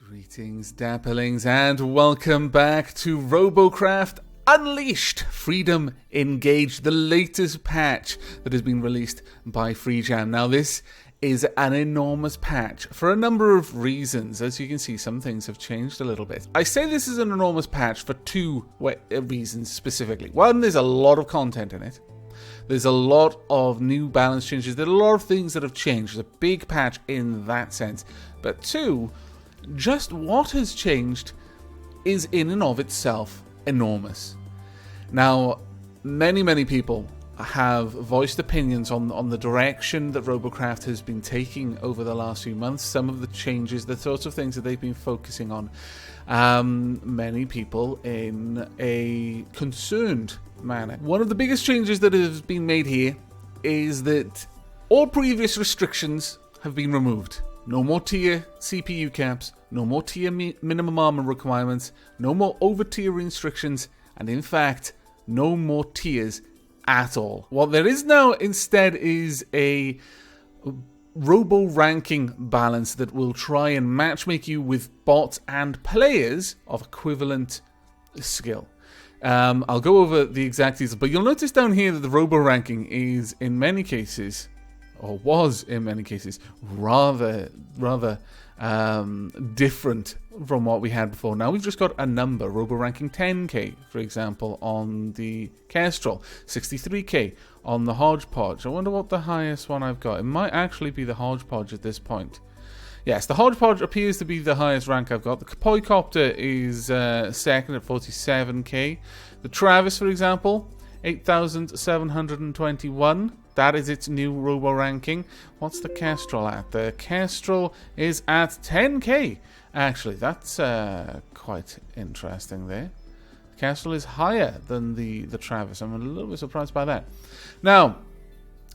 Greetings, Dapperlings, and welcome back to Robocraft Unleashed Freedom Engaged, the latest patch that has been released by FreeJam. Now, this is an enormous patch for a number of reasons. As you can see, some things have changed a little bit. I say this is an enormous patch for two reasons specifically. One, there's a lot of content in it. There's a lot of new balance changes. There are a lot of things that have changed. It's a big patch in that sense. But two, just what has changed is in and of itself enormous. Now, many people have voiced opinions on the direction that Robocraft has been taking over the last few months, some of the changes, the sorts of things that they've been focusing on. Many people in a concerned manner. One of the biggest changes that has been made here is that all previous restrictions have been removed. No more tier CPU caps, no more tier minimum armor requirements, no more over tier restrictions, and in fact, no more tiers at all. What there is now instead is a robo-ranking balance that will try and matchmake you with bots and players of equivalent skill. I'll go over the exact details, but you'll notice down here that the robo-ranking is in many cases, or was in many cases, rather different from what we had before. Now we've just got a number, robo-ranking 10k, for example, on the Kestrel, 63k on the Hodgepodge. I wonder what the highest one I've got. It might actually be the Hodgepodge at this point. Yes, the Hodgepodge appears to be the highest rank I've got. The Poicopter is second at 47k. The Travis, for example, 8,721. That is its new robo ranking. What's the Kestrel at? The Kestrel is at 10k. Actually, that's quite interesting there. Kestrel is higher than the Travis. I'm a little bit surprised by that. Now,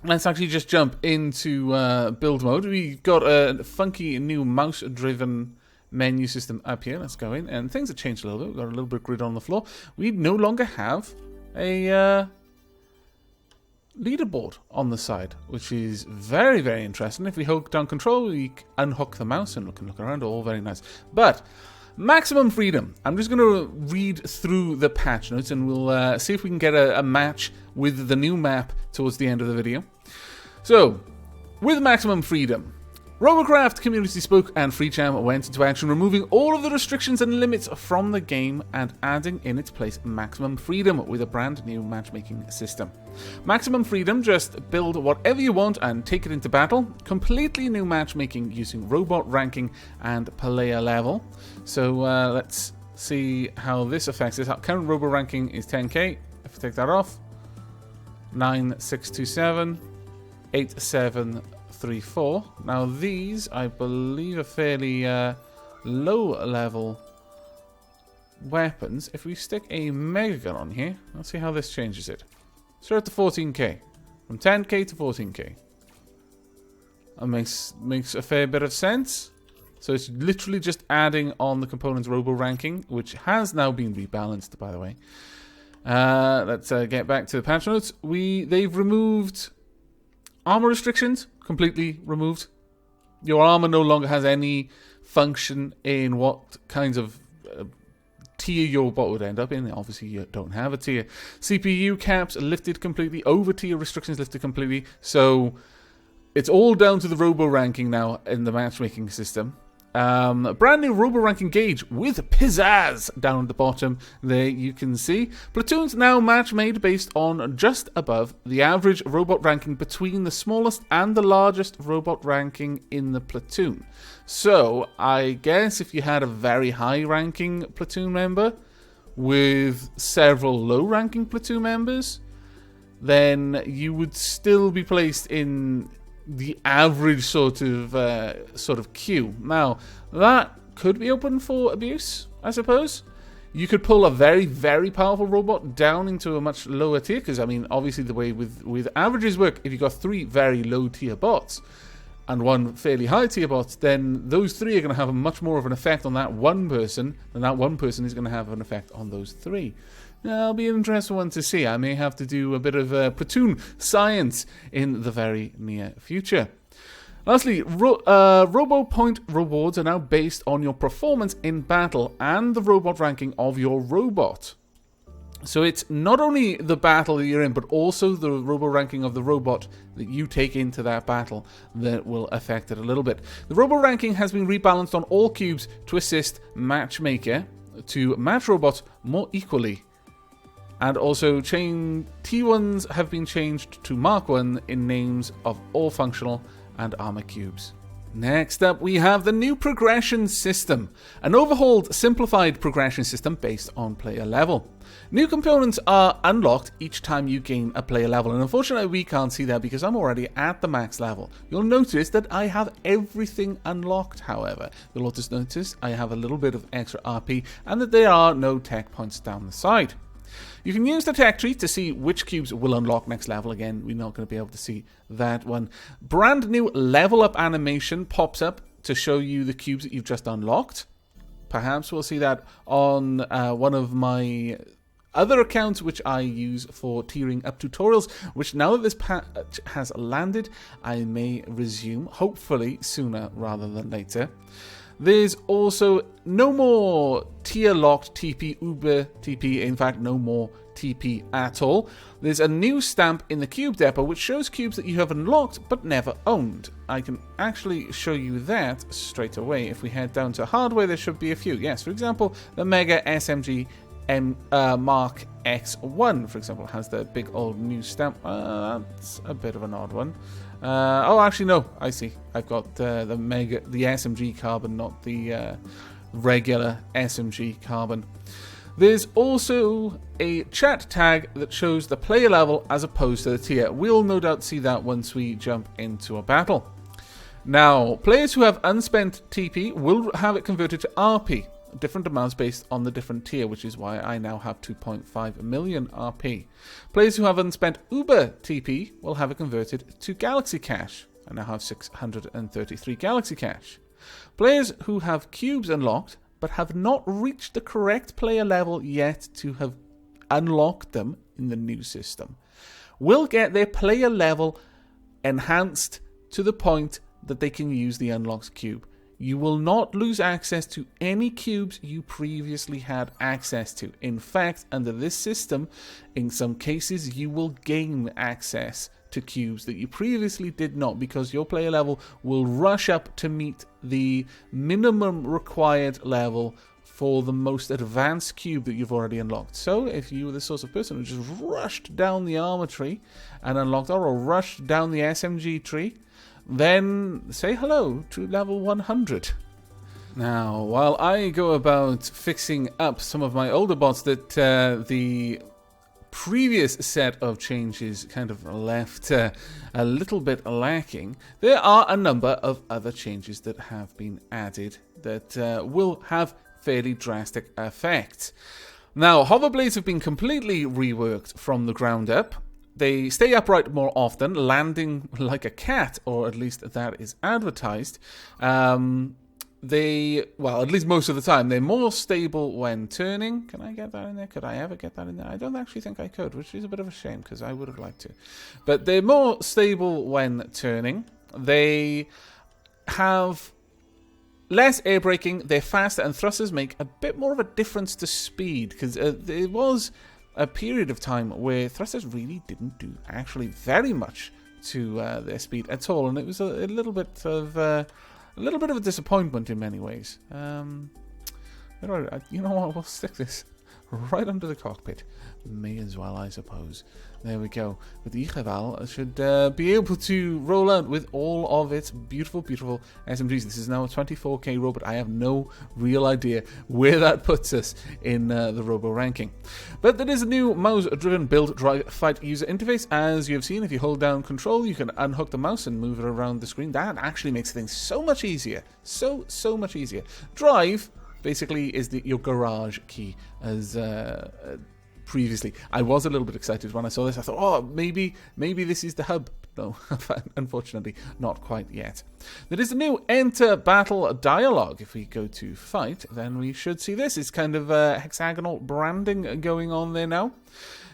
let's actually just jump into build mode. We've got a funky new mouse-driven menu system up here. Let's go in. And things have changed a little bit. We've got a little bit of grid on the floor. We no longer have a leaderboard on the side, which is very interesting. If we hold down control, we unhook the mouse and look around, all very nice. But maximum freedom. I'm just going to read through the patch notes and we'll see if we can get a match with the new map towards the end of the video. So, with maximum freedom, Robocraft community spoke and FreeJam went into action, removing all of the restrictions and limits from the game and adding in its place maximum freedom with a brand new matchmaking system. Maximum freedom, just build whatever you want and take it into battle. Completely new matchmaking using robot ranking and player level. So let's see how this affects this. Current robo ranking is 10k. If we take that off, 9627, 8734. Now these, I believe, are fairly low level weapons. If we stick a mega gun on here, let's see how this changes it. So we're at the 14k. From 10k to 14k. That makes a fair bit of sense. So it's literally just adding on the components robo ranking, which has now been rebalanced, by the way. Let's get back to the patch notes. They've removed armor restrictions, completely removed. Your armor no longer has any function in what kinds of tier your bot would end up in. Obviously, you don't have a tier. CPU caps lifted completely. Over tier restrictions lifted completely. So it's all down to the robo ranking now in the matchmaking system. Brand new robo ranking gauge with pizzazz down at the bottom. There you can see platoons now match made based on just above the average robot ranking between the smallest and the largest robot ranking in the platoon. So I guess if you had a very high ranking platoon member with several low ranking platoon members, then you would still be placed in the average sort of queue. Now, that could be open for abuse, I suppose. You could pull a very powerful robot down into a much lower tier, because, I mean, obviously the way with averages work, if you've got 3 very low tier bots and 1 fairly high tier bot, then those 3 are going to have a much more of an effect on that one person, and that one person is going to have an effect on those 3. That'll be an interesting one to see. I may have to do a bit of platoon science in the very near future. Lastly, Robo Point rewards are now based on your performance in battle and the robot ranking of your robot. So it's not only the battle that you're in, but also the robo ranking of the robot that you take into that battle that will affect it a little bit. The robo ranking has been rebalanced on all cubes to assist Matchmaker to match robots more equally. And also, T1s have been changed to Mark 1 in names of all functional and armor cubes. Next up, we have the new progression system, an overhauled, simplified progression system based on player level. New components are unlocked each time you gain a player level, and unfortunately we can't see that because I'm already at the max level. You'll notice that I have everything unlocked, however. You'll also notice I have a little bit of extra RP and that there are no tech points down the side. You can use the tech tree to see which cubes will unlock next level. Again, we're not going to be able to see that one. Brand new level up animation pops up to show you the cubes that you've just unlocked. Perhaps we'll see that on one of my other accounts, which I use for tiering up tutorials, which now that this patch has landed, I may resume, hopefully sooner rather than later. There's also no more tier-locked TP, Uber TP, in fact, no more TP at all. There's a new stamp in the Cube Depot which shows cubes that you have unlocked but never owned. I can actually show you that straight away. If we head down to hardware, there should be a few. Yes, for example, the Mega SMG Mark X1, for example, has the big old new stamp. That's a bit of an odd one. Oh, actually, no. I see. I've got the SMG carbon, not the regular SMG carbon. There's also a chat tag that shows the player level as opposed to the tier. We'll no doubt see that once we jump into a battle. Now, players who have unspent TP will have it converted to RP. Different amounts based on the different tier, which is why I now have 2.5 million RP. Players who have unspent Uber TP will have it converted to Galaxy Cash. I now have 633 Galaxy Cash. Players who have cubes unlocked but have not reached the correct player level yet to have unlocked them in the new system will get their player level enhanced to the point that they can use the unlocked cube. You will not lose access to any cubes you previously had access to. In fact, under this system, in some cases, you will gain access to cubes that you previously did not, because your player level will rush up to meet the minimum required level for the most advanced cube that you've already unlocked. So if you were the sort of person who just rushed down the armor tree and unlocked, or rushed down the SMG tree, then say hello to level 100. Now, while I go about fixing up some of my older bots that the previous set of changes kind of left a little bit lacking, there are a number of other changes that have been added that will have fairly drastic effects. Now, hoverblades have been completely reworked from the ground up. They stay upright more often, landing like a cat, or at least that is advertised. Well, at least most of the time, they're more stable when turning. Can I get that in there? Could I ever get that in there? I don't actually think I could, which is a bit of a shame because I would have liked to. But they're more stable when turning. They have less air braking, they're faster, and thrusters make a bit more of a difference to speed, because there was a period of time where thrusters really didn't do actually very much to their speed at all, and it was a little bit of a disappointment in many ways. You know what? We'll stick this right under the cockpit. May as well, I suppose. There we go. But the Igeval should be able to roll out with all of its beautiful, beautiful SMGs. This is now a 24k robot. I have no real idea where that puts us in the robo ranking. But there is a new mouse-driven build, drive, fight user interface. As you have seen, if you hold down control, you can unhook the mouse and move it around the screen. That actually makes things so much easier. So much easier. Drive basically is your garage key, as previously. I was a little bit excited when I saw this. I thought, oh, maybe this is the hub. No, unfortunately, not quite yet. There is a new enter battle dialogue. If we go to fight, then we should see this. It's kind of hexagonal branding going on there now.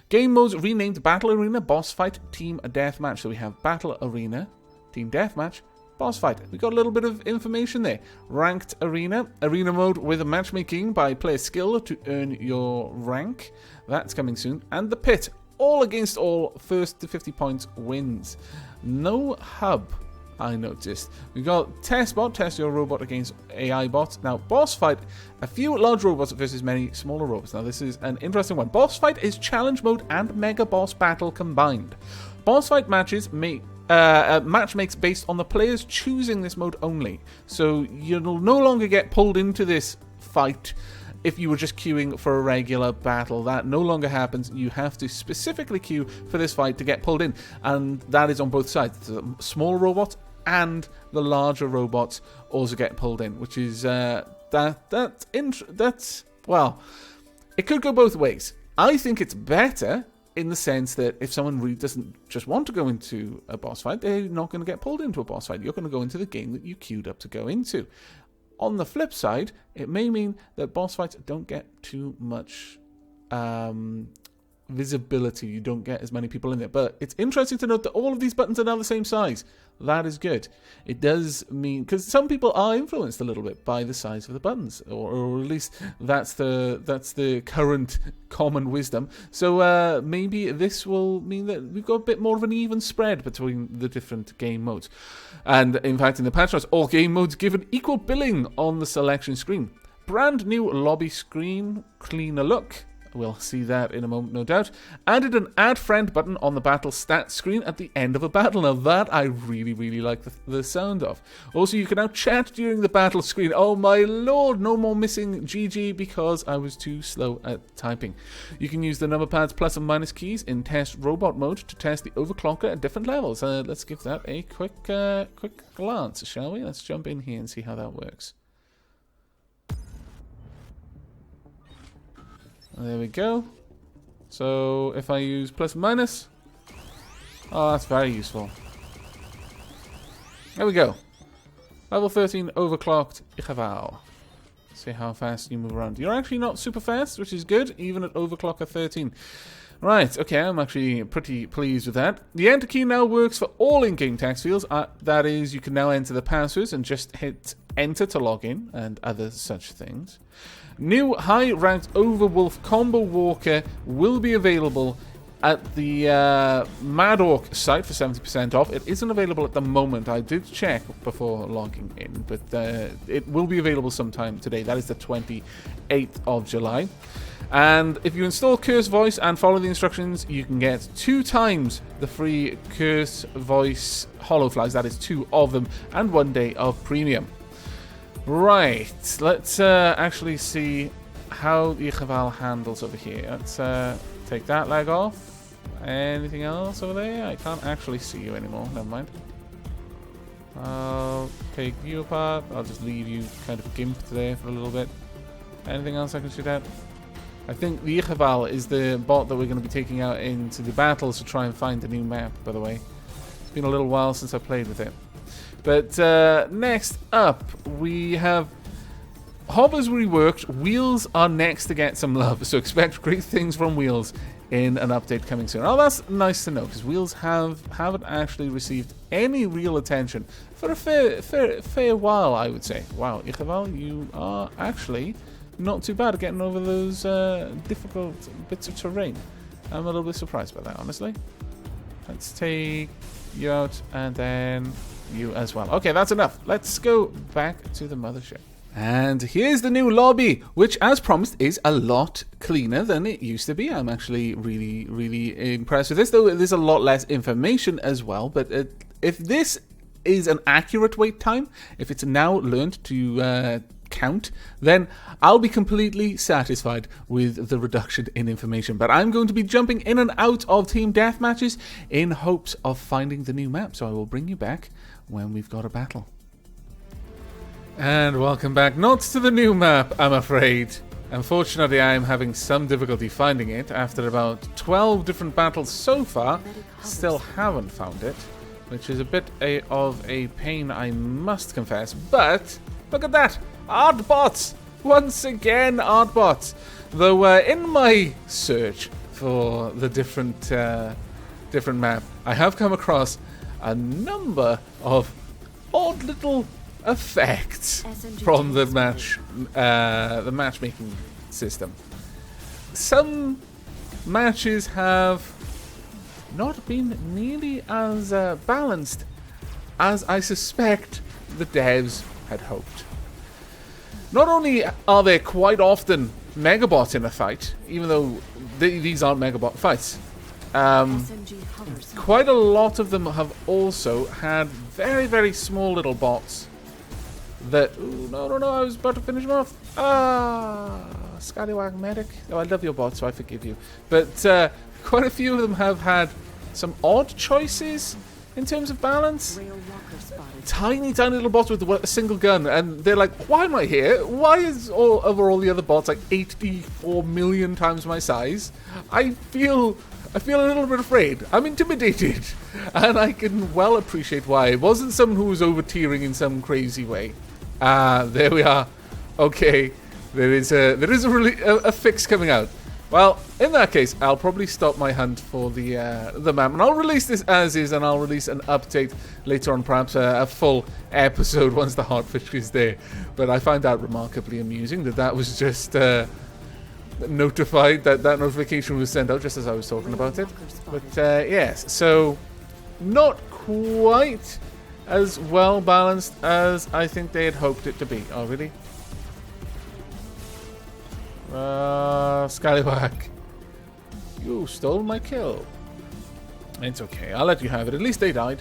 Game modes renamed Battle Arena, Boss Fight, Team Deathmatch. So we have Battle Arena, Team Deathmatch, Boss fight. We got a little bit of information there. Ranked arena. Arena mode with matchmaking by player skill to earn your rank. That's coming soon. And the pit. All against all. First to 50 points wins. No hub, I noticed. We got test bot. Test your robot against AI bots. Now, boss fight. A few large robots versus many smaller robots. Now, this is an interesting one. Boss fight is challenge mode and mega boss battle combined. Boss fight matches match makes based on the players choosing this mode only. So you'll no longer get pulled into this fight if you were just queuing for a regular battle. That no longer happens. You have to specifically queue for this fight to get pulled in. And that is on both sides. The small robots and the larger robots also get pulled in, which is, that's, well, it could go both ways. I think it's better in the sense that if someone really doesn't just want to go into a boss fight, they're not going to get pulled into a boss fight. You're going to go into the game that you queued up to go into. On the flip side, it may mean that boss fights don't get too much visibility. You don't get as many people in there. But it's interesting to note that all of these buttons are now the same size. That is good. It does mean, because some people are influenced a little bit by the size of the buttons, or at least that's the current common wisdom. So maybe this will mean that we've got a bit more of an even spread between the different game modes. And in fact, in the patch notes, all game modes given equal billing on the selection screen. Brand new lobby screen, cleaner look. We'll see that in a moment, no doubt. Added an add friend button on the battle stats screen at the end of a battle. Now that I really, really like the sound of. Also, you can now chat during the battle screen. Oh my lord, no more missing GG because I was too slow at typing. You can use the number pads plus and minus keys in test robot mode to test the overclocker at different levels. Let's give that a quick glance, shall we? Let's jump in here and see how that works. There we go. So if I use plus and minus, oh, that's very useful. There we go. Level 13 overclocked Ichaval. See how fast you move around. You're actually not super fast, which is good, even at overclocker 13. Right, okay, I'm actually pretty pleased with that. The enter key now works for all in-game text fields. That is, you can now enter the passwords and just hit enter to log in and other such things. New high-ranked Overwolf Combo Walker will be available at the Mad Orc site for 70% off. It isn't available at the moment. I did check before logging in, but it will be available sometime today. That is the 28th of July. And if you install Curse Voice and follow the instructions, you can get 2 times the free Curse Voice Holoflags. That is 2 of them, and 1 day of premium. Right, let's actually see how the Ichaval handles over here. Let's take that leg off. Anything else over there? I can't actually see you anymore. Never mind. I'll take you apart. I'll just leave you kind of gimped there for a little bit. Anything else I can shoot at? I think the Ichaval is the bot that we're going to be taking out into the battles to try and find a new map, by the way. It's been a little while since I played with it. But next up, we have Hobbers reworked. Wheels are next to get some love, so expect great things from Wheels in an update coming soon. Oh, that's nice to know, because Wheels haven't actually received any real attention for a fair while, I would say. Wow, Ichaval, you are actually not too bad at getting over those difficult bits of terrain. I'm a little bit surprised by that, honestly. Let's take you out, and then you as well. Okay, that's enough. Let's go back to the mothership. And here's the new lobby, which, as promised, is a lot cleaner than it used to be. I'm actually really, really impressed with this, though there's a lot less information as well. But if this is an accurate wait time, if it's now learned to count, then I'll be completely satisfied with the reduction in information. But I'm going to be jumping in and out of team deathmatches in hopes of finding the new map. So I will bring you back when we've got a battle. And welcome back, not to the new map, I'm afraid. Unfortunately, I am having some difficulty finding it. After about 12 different battles so far, still haven't found it, which is a bit of a pain, I must confess. But look at that, Artbots! Once again, Artbots. Though in my search for the different map, I have come across a number of odd little effects from the matchmaking system. Some matches have not been nearly as balanced as I suspect the devs had hoped. Not only are there quite often megabots in a fight, even though these aren't megabot fights, quite a lot of them have also had very, very small little bots that... Ooh, no, I was about to finish them off. Scallywag Medic. Oh, I love your bot, so I forgive you. But quite a few of them have had some odd choices in terms of balance. Tiny little bots with a single gun, and they're like, why am I here? Why is all the other bots like 84 million times my size? I feel a little bit afraid. I'm intimidated. And I can well appreciate why. It wasn't someone who was over-tiering in some crazy way. There we are. Okay. There is a fix coming out. Well, in that case, I'll probably stop my hunt for the map, and I'll release this as is, and I'll release an update later on, perhaps a full episode once the hotfish is there. But I find that remarkably amusing that was just notified, that notification was sent out just as I was talking about it. But yes, so not quite as well balanced as I think they had hoped it to be. Oh, really? Scallywag, you stole my kill. It's okay, I'll let you have it. At least they died.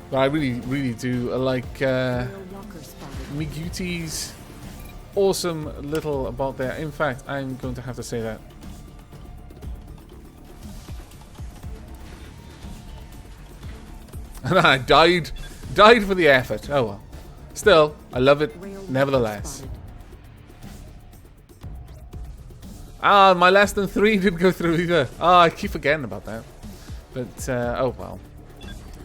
But I really do like Miguti's awesome little bot there. In fact, I'm going to have to say that. And I died for the effort. Oh well. Still, I love it nevertheless. My less than 3 didn't go through either. I keep forgetting about that. But, oh well.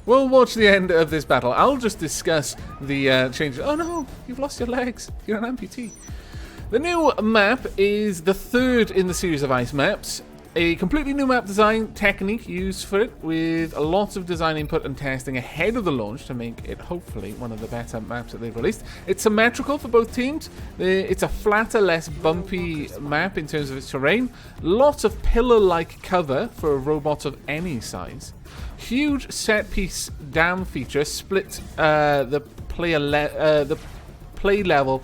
We'll watch the end of this battle. I'll just discuss the changes. Oh no, you've lost your legs. You're an amputee. The new map is the third in the series of ice maps. A completely new map design technique used for it, with a lot of design input and testing ahead of the launch to make it hopefully one of the better maps that they've released. It's symmetrical for both teams. It's a flatter, less bumpy map in terms of its terrain. Lots of pillar-like cover for a robot of any size. Huge set-piece dam feature split the play level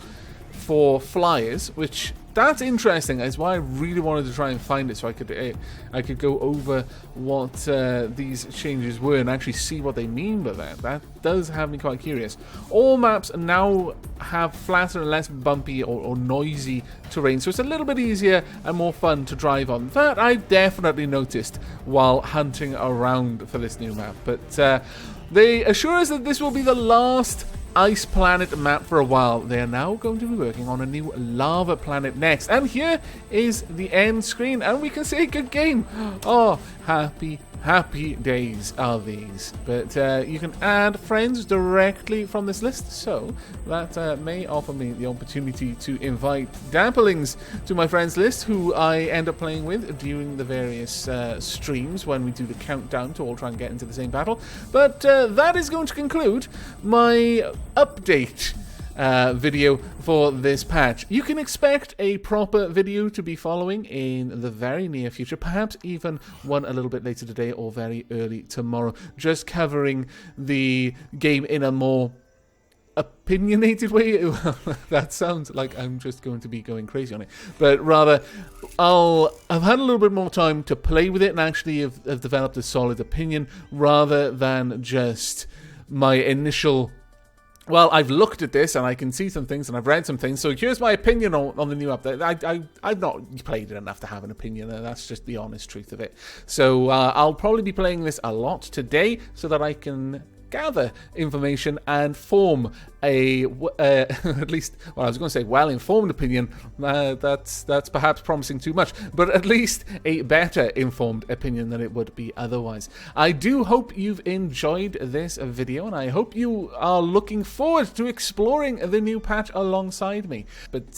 for flyers, which... That's interesting. That's why I really wanted to try and find it, so I could go over what these changes were and actually see what they mean by that. That does have me quite curious. All maps now have flatter and less bumpy or noisy terrain, so it's a little bit easier and more fun to drive on. That I definitely noticed while hunting around for this new map. But they assure us that this will be the last Ice Planet map for a while. They are now going to be working on a new Lava Planet next. And here is the end screen, and we can say good game. Oh, happy days are these. But you can add friends directly from this list, so that may offer me the opportunity to invite Damplings to my friends list, who I end up playing with during the various streams when we do the countdown to all try and get into the same battle. But that is going to conclude my update video for this patch. You can expect a proper video to be following in the very near future, perhaps even one a little bit later today or very early tomorrow, just covering the game in a more opinionated way. That sounds like I'm just going to be going crazy on it, but rather I've had a little bit more time to play with it and actually have developed a solid opinion rather than just my initial... Well, I've looked at this and I can see some things and I've read some things, so here's my opinion on the new update. I've not played it enough to have an opinion, and that's just the honest truth of it. So I'll probably be playing this a lot today so that I can gather information and form a at least, well, I was going to say well-informed opinion. That's perhaps promising too much, but at least a better informed opinion than it would be otherwise. I do hope you've enjoyed this video, and I hope you are looking forward to exploring the new patch alongside me. But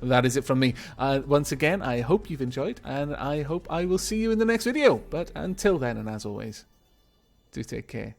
that is it from me. Once again, I hope you've enjoyed, and I hope I will see you in the next video. But until then, and as always, do take care.